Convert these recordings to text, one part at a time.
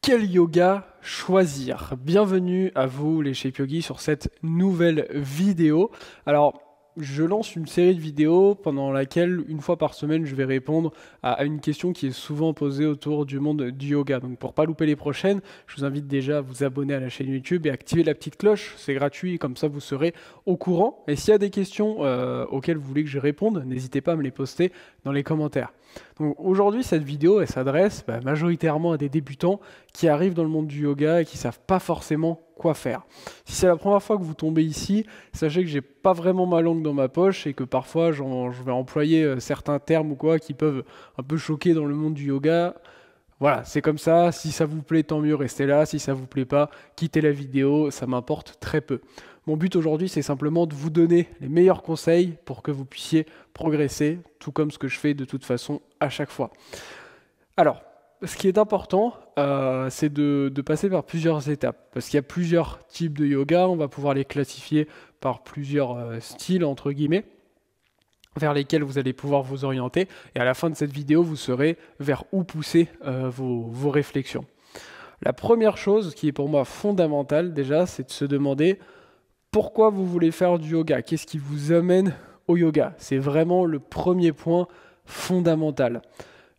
Quel yoga choisir? Bienvenue à vous les Shape Yogis sur cette nouvelle vidéo. Alors, je lance une série de vidéos pendant laquelle, une fois par semaine, je vais répondre à une question qui est souvent posée autour du monde du yoga. Donc, pour pas louper les prochaines, je vous invite déjà à vous abonner à la chaîne YouTube et activer la petite cloche. C'est gratuit, comme ça vous serez au courant. Et s'il y a des questions auxquelles vous voulez que je réponde, n'hésitez pas à me les poster dans les commentaires. Donc aujourd'hui, cette vidéo, elle s'adresse majoritairement à des débutants qui arrivent dans le monde du yoga et qui savent pas forcément quoi faire. Si c'est la première fois que vous tombez ici, sachez que j'ai pas vraiment ma langue dans ma poche et que parfois je vais employer certains termes ou quoi qui peuvent un peu choquer dans le monde du yoga. Voilà, c'est comme ça. Si ça vous plaît, tant mieux, restez là. Si ça vous plaît pas, quittez la vidéo. Ça m'importe très peu. Mon but aujourd'hui, c'est simplement de vous donner les meilleurs conseils pour que vous puissiez progresser, tout comme ce que je fais de toute façon à chaque fois. Alors, ce qui est important, c'est de passer par plusieurs étapes, parce qu'il y a plusieurs types de yoga. On va pouvoir les classifier par plusieurs styles, entre guillemets, vers lesquels vous allez pouvoir vous orienter. Et à la fin de cette vidéo, vous saurez vers où pousser vos réflexions. La première chose qui est pour moi fondamentale déjà, c'est de se demander pourquoi vous voulez faire du yoga. Qu'est-ce qui vous amène au yoga? C'est vraiment le premier point fondamental.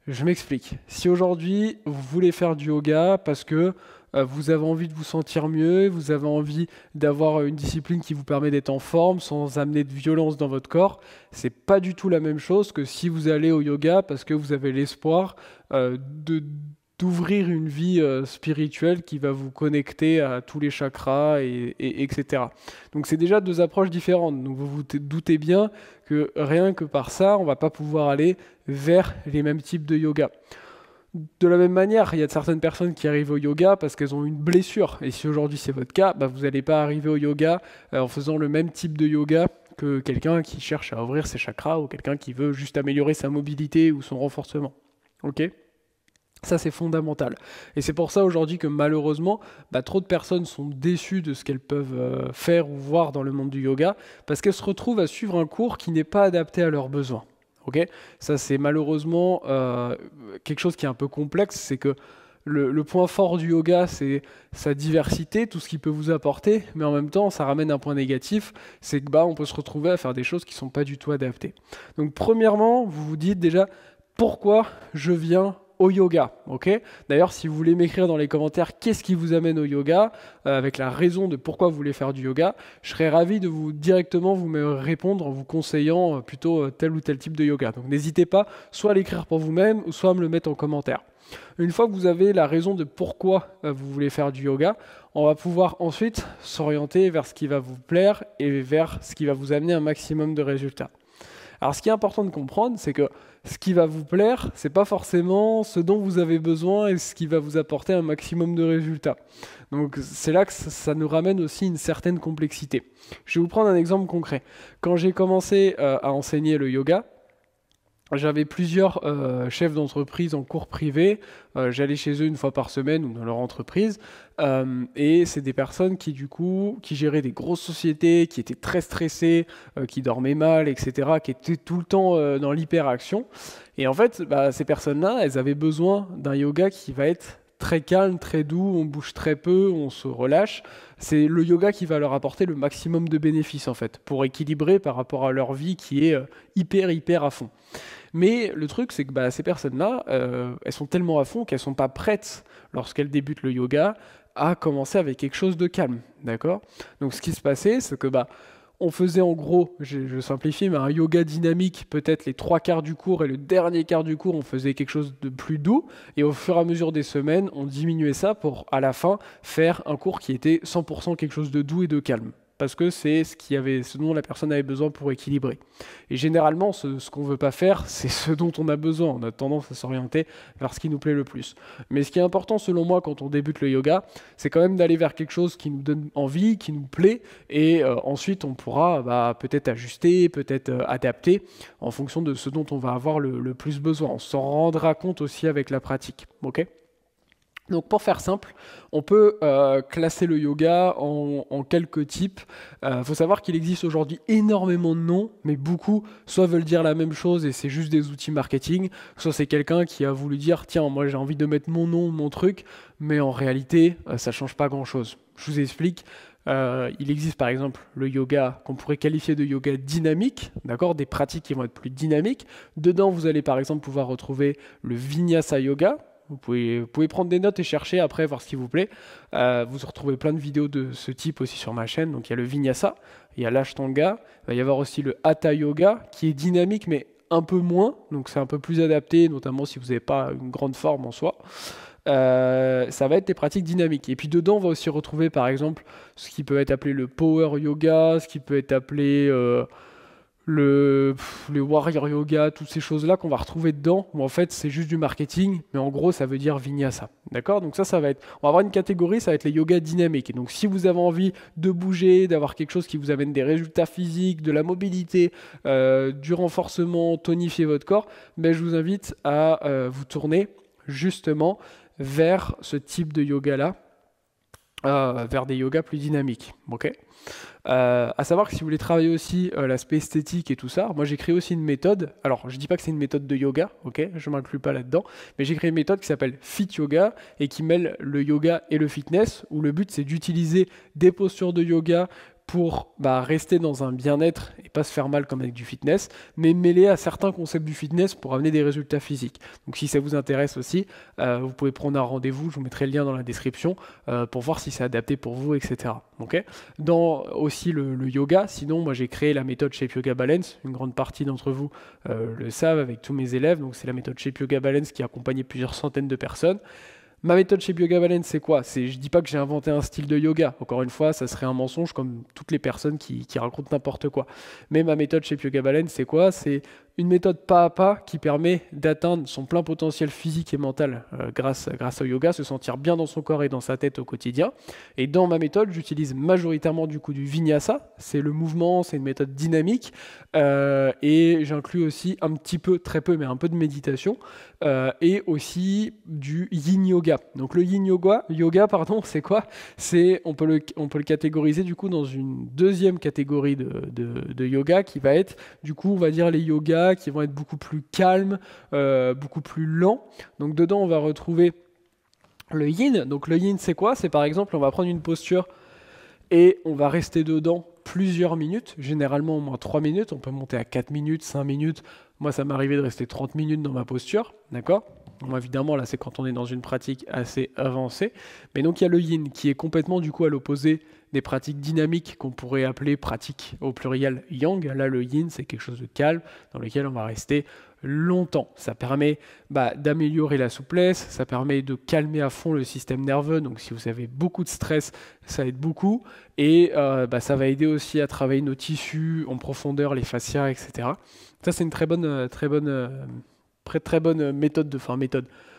Je m'explique. Si aujourd'hui, vous voulez faire du yoga parce que vous avez envie de vous sentir mieux, vous avez envie d'avoir une discipline qui vous permet d'être en forme sans amener de violence dans votre corps, c'est pas du tout la même chose que si vous allez au yoga parce que vous avez l'espoir d'ouvrir une vie spirituelle qui va vous connecter à tous les chakras, etc. Donc c'est déjà deux approches différentes. Donc vous vous doutez bien que rien que par ça, on ne va pas pouvoir aller vers les mêmes types de yoga. De la même manière, il y a certaines personnes qui arrivent au yoga parce qu'elles ont une blessure. Et si aujourd'hui c'est votre cas, vous n'allez pas arriver au yoga en faisant le même type de yoga que quelqu'un qui cherche à ouvrir ses chakras ou quelqu'un qui veut juste améliorer sa mobilité ou son renforcement. Ok ? Ça, c'est fondamental. Et c'est pour ça aujourd'hui que malheureusement, trop de personnes sont déçues de ce qu'elles peuvent faire ou voir dans le monde du yoga parce qu'elles se retrouvent à suivre un cours qui n'est pas adapté à leurs besoins. Okay, ça, c'est malheureusement quelque chose qui est un peu complexe. C'est que le point fort du yoga, c'est sa diversité, tout ce qu'il peut vous apporter, mais en même temps, ça ramène un point négatif, c'est que on peut se retrouver à faire des choses qui ne sont pas du tout adaptées. Donc premièrement, vous vous dites déjà pourquoi je viens au yoga, ok? D'ailleurs, si vous voulez m'écrire dans les commentaires qu'est-ce qui vous amène au yoga, avec la raison de pourquoi vous voulez faire du yoga, je serais ravi de vous directement vous me répondre en vous conseillant plutôt tel ou tel type de yoga. Donc n'hésitez pas soit à l'écrire pour vous-même, ou soit à me le mettre en commentaire. Une fois que vous avez la raison de pourquoi vous voulez faire du yoga, on va pouvoir ensuite s'orienter vers ce qui va vous plaire et vers ce qui va vous amener un maximum de résultats. Alors, ce qui est important de comprendre, c'est que ce qui va vous plaire, c'est pas forcément ce dont vous avez besoin et ce qui va vous apporter un maximum de résultats. Donc, c'est là que ça nous ramène aussi une certaine complexité. Je vais vous prendre un exemple concret. Quand j'ai commencé à enseigner le yoga, j'avais plusieurs chefs d'entreprise en cours privé. J'allais chez eux une fois par semaine ou dans leur entreprise. Et c'est des personnes qui, du coup, qui géraient des grosses sociétés, qui étaient très stressées, qui dormaient mal, etc., qui étaient tout le temps dans l'hyperaction. Et en fait, ces personnes-là, elles avaient besoin d'un yoga qui va être très calme, très doux, on bouge très peu, on se relâche. C'est le yoga qui va leur apporter le maximum de bénéfices, en fait, pour équilibrer par rapport à leur vie qui est hyper à fond. Mais le truc, c'est que ces personnes-là, elles sont tellement à fond qu'elles ne sont pas prêtes, lorsqu'elles débutent le yoga, à commencer avec quelque chose de calme, d'accord? Donc ce qui se passait, c'est que on faisait en gros, je simplifie, mais un yoga dynamique, peut-être les 3 quarts du cours, et le dernier quart du cours, on faisait quelque chose de plus doux, et au fur et à mesure des semaines, on diminuait ça pour, à la fin, faire un cours qui était 100% quelque chose de doux et de calme. Parce que c'est ce dont la personne avait besoin pour équilibrer. Et généralement, ce qu'on ne veut pas faire, c'est ce dont on a besoin. On a tendance à s'orienter vers ce qui nous plaît le plus. Mais ce qui est important, selon moi, quand on débute le yoga, c'est quand même d'aller vers quelque chose qui nous donne envie, qui nous plaît, et ensuite, on pourra peut-être ajuster, peut-être adapter, en fonction de ce dont on va avoir le plus besoin. On s'en rendra compte aussi avec la pratique. Ok ? Donc pour faire simple, on peut classer le yoga en quelques types. Il faut savoir qu'il existe aujourd'hui énormément de noms, mais beaucoup soit veulent dire la même chose et c'est juste des outils marketing, soit c'est quelqu'un qui a voulu dire tiens moi j'ai envie de mettre mon nom, mon truc, mais en réalité ça change pas grand-chose. Je vous explique. Il existe par exemple le yoga qu'on pourrait qualifier de yoga dynamique, d'accord, des pratiques qui vont être plus dynamiques. Dedans vous allez par exemple pouvoir retrouver le Vinyasa Yoga. Vous pouvez prendre des notes et chercher après, voir ce qui vous plaît. Vous retrouvez plein de vidéos de ce type aussi sur ma chaîne. Donc il y a le Vinyasa, il y a l'Ashtanga, il va y avoir aussi le Hatha Yoga qui est dynamique mais un peu moins. Donc c'est un peu plus adapté, notamment si vous n'avez pas une grande forme en soi. Ça va être des pratiques dynamiques. Et puis dedans, on va aussi retrouver par exemple ce qui peut être appelé le Power Yoga, ce qui peut être appelé le warrior yoga, toutes ces choses-là qu'on va retrouver dedans, où en fait c'est juste du marketing, mais en gros ça veut dire vinyasa. D'accord? Donc ça va être, on va avoir une catégorie, ça va être les yogas dynamiques. Et donc si vous avez envie de bouger, d'avoir quelque chose qui vous amène des résultats physiques, de la mobilité, du renforcement, tonifier votre corps, ben, je vous invite à vous tourner justement vers ce type de yoga-là, vers des yogas plus dynamiques. Ok? À savoir que si vous voulez travailler aussi l'aspect esthétique et tout ça, moi j'ai créé aussi une méthode. Alors je dis pas que c'est une méthode de yoga, ok, je m'inclus pas là-dedans, mais j'ai créé une méthode qui s'appelle Fit Yoga et qui mêle le yoga et le fitness, où le but c'est d'utiliser des postures de yoga pour rester dans un bien-être et pas se faire mal comme avec du fitness, mais mêler à certains concepts du fitness pour amener des résultats physiques. Donc si ça vous intéresse aussi, vous pouvez prendre un rendez-vous, je vous mettrai le lien dans la description pour voir si c'est adapté pour vous, etc. Okay, dans aussi le yoga, sinon moi j'ai créé la méthode Shape Yoga Balance, une grande partie d'entre vous le savent avec tous mes élèves, donc c'est la méthode Shape Yoga Balance qui a accompagné plusieurs centaines de personnes. Ma méthode chez Yoga Balance, c'est quoi? Je dis pas que j'ai inventé un style de yoga. Encore une fois, ça serait un mensonge comme toutes les personnes qui racontent n'importe quoi. Mais ma méthode chez Yoga Balance, c'est quoi? C'est une méthode pas à pas qui permet d'atteindre son plein potentiel physique et mental grâce au yoga, se sentir bien dans son corps et dans sa tête au quotidien. Et dans ma méthode, j'utilise majoritairement du coup du Vinyasa. C'est le mouvement, c'est une méthode dynamique. Et j'inclus aussi un petit peu, très peu, mais un peu de méditation. Et aussi du Yin Yoga. Donc le Yin Yoga, pardon, c'est quoi? On peut le catégoriser du coup dans une deuxième catégorie de yoga qui va être, du coup, on va dire les yogas qui vont être beaucoup plus calmes, beaucoup plus lents. Donc dedans, on va retrouver le Yin. Donc le Yin, c'est quoi? C'est par exemple, on va prendre une posture et on va rester dedans plusieurs minutes, généralement au moins 3 minutes. On peut monter à 4 minutes, 5 minutes. Moi, ça m'est arrivé de rester 30 minutes dans ma posture, d'accord? Bon, évidemment, là, c'est quand on est dans une pratique assez avancée. Mais donc, il y a le yin qui est complètement, du coup, à l'opposé des pratiques dynamiques qu'on pourrait appeler pratiques au pluriel yang. Là, le yin, c'est quelque chose de calme dans lequel on va rester longtemps. Ça permet d'améliorer la souplesse, ça permet de calmer à fond le système nerveux. Donc, si vous avez beaucoup de stress, ça aide beaucoup. Et ça va aider aussi à travailler nos tissus en profondeur, les fascias, etc. Ça, c'est une très bonne méthode,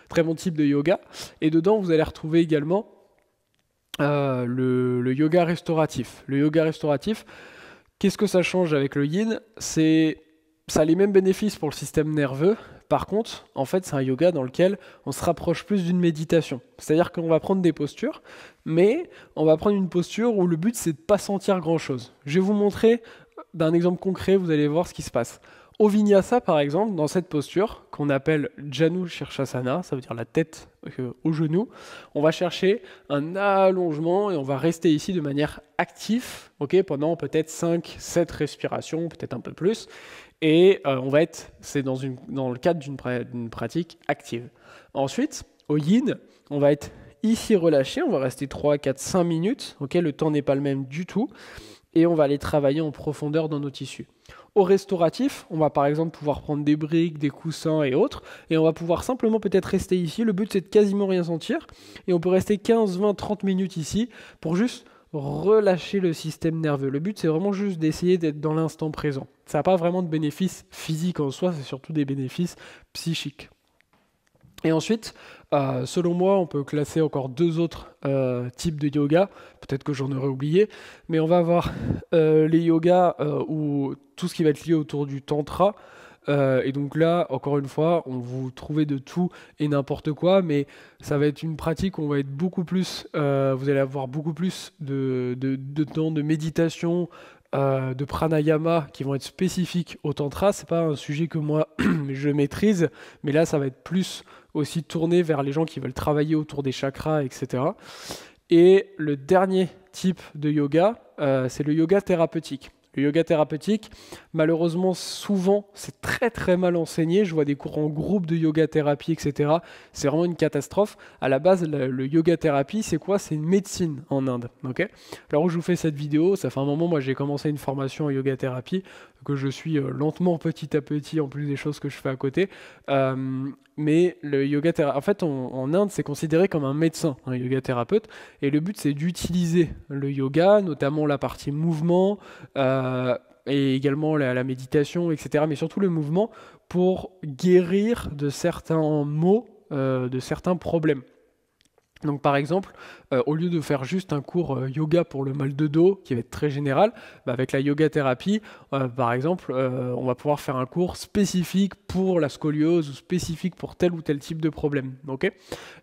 très bon type de yoga. Et dedans, vous allez retrouver également le yoga restauratif. Le yoga restauratif, qu'est-ce que ça change avec le yin? Ça a les mêmes bénéfices pour le système nerveux. Par contre, en fait, c'est un yoga dans lequel on se rapproche plus d'une méditation. C'est-à-dire qu'on va prendre des postures, mais on va prendre une posture où le but, c'est de ne pas sentir grand-chose. Je vais vous montrer d'un exemple concret, vous allez voir ce qui se passe. Au Vinyasa, par exemple, dans cette posture, qu'on appelle Janu Shirshasana, ça veut dire la tête au genou, on va chercher un allongement et on va rester ici de manière active, pendant peut-être 5-7 respirations, peut-être un peu plus. Et c'est dans le cadre d'une pratique active. Ensuite, au Yin, on va être ici relâché, on va rester 3, 4, 5 minutes, le temps n'est pas le même du tout, et on va aller travailler en profondeur dans nos tissus. Au restauratif, on va par exemple pouvoir prendre des briques, des coussins et autres, et on va pouvoir simplement peut-être rester ici. Le but, c'est de quasiment rien sentir, et on peut rester 15, 20, 30 minutes ici pour juste relâcher le système nerveux. Le but, c'est vraiment juste d'essayer d'être dans l'instant présent. Ça n'a pas vraiment de bénéfices physiques en soi, c'est surtout des bénéfices psychiques. Et ensuite, selon moi, on peut classer encore 2 autres types de yoga. Peut-être que j'en aurais oublié, mais on va avoir les yogas où tout ce qui va être lié autour du tantra, Et donc là, encore une fois, on vous trouvez de tout et n'importe quoi, mais ça va être une pratique où on va être beaucoup plus, vous allez avoir beaucoup plus de temps de méditation, de pranayama qui vont être spécifiques au tantra. C'est pas un sujet que moi je maîtrise, mais là ça va être plus aussi tourné vers les gens qui veulent travailler autour des chakras, etc. Et le dernier type de yoga, c'est le yoga thérapeutique. Le yoga thérapeutique, malheureusement, souvent, c'est très très mal enseigné. Je vois des cours en groupe de yoga thérapie, etc. C'est vraiment une catastrophe. À la base, le yoga thérapie, c'est quoi? C'est une médecine en Inde. Ok. Alors où je vous fais cette vidéo, ça fait un moment, moi j'ai commencé une formation en yoga thérapie que je suis lentement, petit à petit, en plus des choses que je fais à côté. Mais le yoga thérapeute, en fait, en Inde, c'est considéré comme un médecin, un yoga thérapeute. Et le but, c'est d'utiliser le yoga, notamment la partie mouvement, et également la méditation, etc. Mais surtout le mouvement, pour guérir de certains maux, de certains problèmes. Donc par exemple, au lieu de faire juste un cours yoga pour le mal de dos, qui va être très général, bah, avec la yoga thérapie, par exemple, on va pouvoir faire un cours spécifique pour la scoliose ou spécifique pour tel ou tel type de problème. Okay,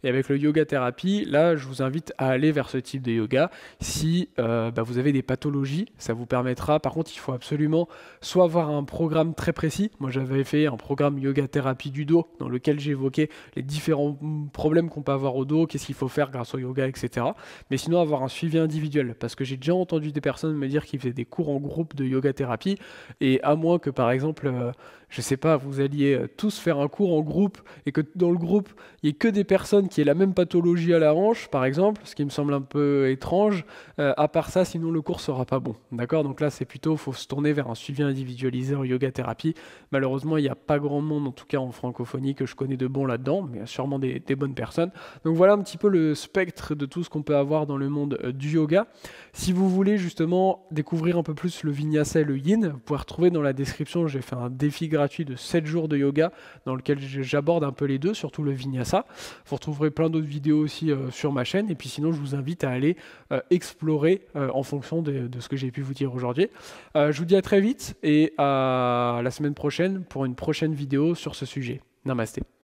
et avec le yoga thérapie, là, je vous invite à aller vers ce type de yoga. Si bah, vous avez des pathologies, ça vous permettra. Par contre, il faut absolument soit avoir un programme très précis. Moi, j'avais fait un programme yoga thérapie du dos dans lequel j'évoquais les différents problèmes qu'on peut avoir au dos, qu'est-ce qu'il faut faire grâce au yoga, etc. Mais sinon avoir un suivi individuel, parce que j'ai déjà entendu des personnes me dire qu'ils faisaient des cours en groupe de yoga thérapie, et à moins que par exemple, je sais pas, vous alliez tous faire un cours en groupe, et que dans le groupe, il n'y ait que des personnes qui aient la même pathologie à la hanche, par exemple, ce qui me semble un peu étrange, à part ça, sinon le cours sera pas bon, d'accord? Donc là, c'est plutôt, faut se tourner vers un suivi individualisé en yoga thérapie. Malheureusement, il n'y a pas grand monde, en tout cas en francophonie, que je connais de bons là-dedans, mais il y a sûrement des bonnes personnes. Donc voilà un petit peu le spectre de tout ce qu'on peut avoir dans le monde du yoga. Si vous voulez justement découvrir un peu plus le vinyasa et le yin, vous pouvez retrouver dans la description, j'ai fait un défi gratuit de 7 jours de yoga dans lequel j'aborde un peu les deux, surtout le vinyasa. Vous retrouverez plein d'autres vidéos aussi sur ma chaîne, et puis sinon je vous invite à aller explorer en fonction de ce que j'ai pu vous dire aujourd'hui. Je vous dis à très vite et à la semaine prochaine pour une prochaine vidéo sur ce sujet. Namasté.